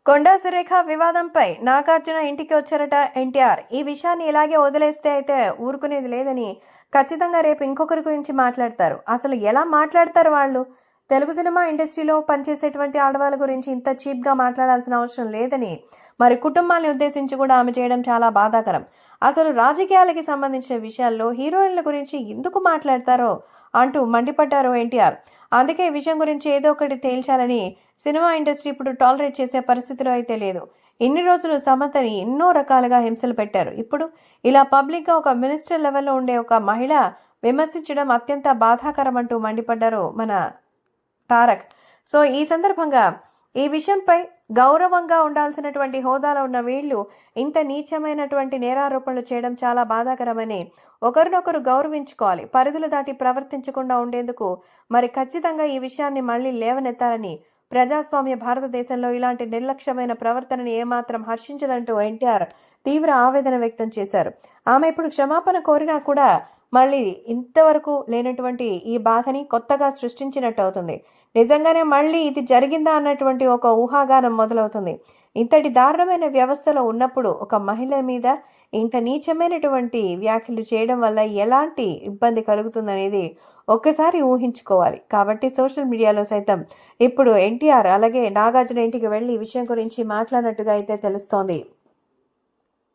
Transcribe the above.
కొండా సురేఖ వివాదంపై నాగార్జున ఇంటికి వచ్చారట ఎన్టీఆర్. ఈ విషయాన్ని ఇలాగే వదిలేస్తే అయితే ఊరుకునేది లేదని, ఖచ్చితంగా రేపు ఇంకొకరి గురించి మాట్లాడతారు. అసలు ఎలా మాట్లాడతారు వాళ్ళు? తెలుగు సినిమా ఇండస్ట్రీలో పనిచేసేటువంటి ఆడవాళ్ళ గురించి ఇంత చీప్గా మాట్లాడాల్సిన అవసరం లేదని, మరి కుటుంబాన్ని ఉద్దేశించి కూడా ఆమె చేయడం చాలా బాధాకరం. అసలు రాజకీయాలకి సంబంధించిన విషయాల్లో హీరోయిన్ల గురించి ఎందుకు మాట్లాడతారో అంటూ మండిపడ్డారు ఎన్టీఆర్. అందుకే ఈ విషయం గురించి ఏదో ఒకటి తేల్చాలని సినిమా ఇండస్ట్రీ ఇప్పుడు టాలరేట్ చేసే పరిస్థితిలో అయితే లేదు. ఇన్ని రోజులు సమంతని ఎన్నో రకాలుగా హింసలు పెట్టారు. ఇప్పుడు ఇలా పబ్లిక్గా ఒక మినిస్టర్ లెవెల్లో ఉండే ఒక మహిళ విమర్శించడం అత్యంత బాధాకరం అంటూ మండిపడ్డారు మన తారక్. సో ఈ సందర్భంగా ఈ విషయంపై గౌరవంగా ఉండాల్సినటువంటి హోదాలో ఉన్న వీళ్ళు ఇంత నీచమైనటువంటి నేరారోపణలు చేయడం చాలా బాధాకరమని, ఒకరినొకరు గౌరవించుకోవాలి, పరిధులు దాటి ప్రవర్తించకుండా ఉండేందుకు మరి ఖచ్చితంగా ఈ విషయాన్ని మళ్ళీ లేవనెత్తాలని, ప్రజాస్వామ్య భారతదేశంలో ఇలాంటి నిర్లక్ష్యమైన ప్రవర్తనని ఏమాత్రం హర్షించదంటూ ఎన్టీఆర్ తీవ్ర ఆవేదన వ్యక్తం చేశారు. ఆమె ఇప్పుడు క్షమాపణ కోరినా కూడా మళ్ళీ ఇంతవరకు లేనటువంటి ఈ బాధని కొత్తగా సృష్టించినట్టు అవుతుంది. నిజంగానే మళ్ళీ ఇది జరిగిందా అన్నటువంటి ఒక ఊహాగానం మొదలవుతుంది. ఇంతటి దారుణమైన వ్యవస్థలో ఉన్నప్పుడు ఒక మహిళ మీద ఇంత నీచమైనటువంటి వ్యాఖ్యలు చేయడం వల్ల ఎలాంటి ఇబ్బంది కలుగుతుందనేది ఒక్కసారి ఊహించుకోవాలి. కాబట్టి సోషల్ మీడియాలో సైతం ఇప్పుడు ఎన్టీఆర్ అలాగే నాగార్జున ఇంటికి వెళ్ళి ఈ విషయం గురించి మాట్లాడినట్టుగా అయితే తెలుస్తోంది.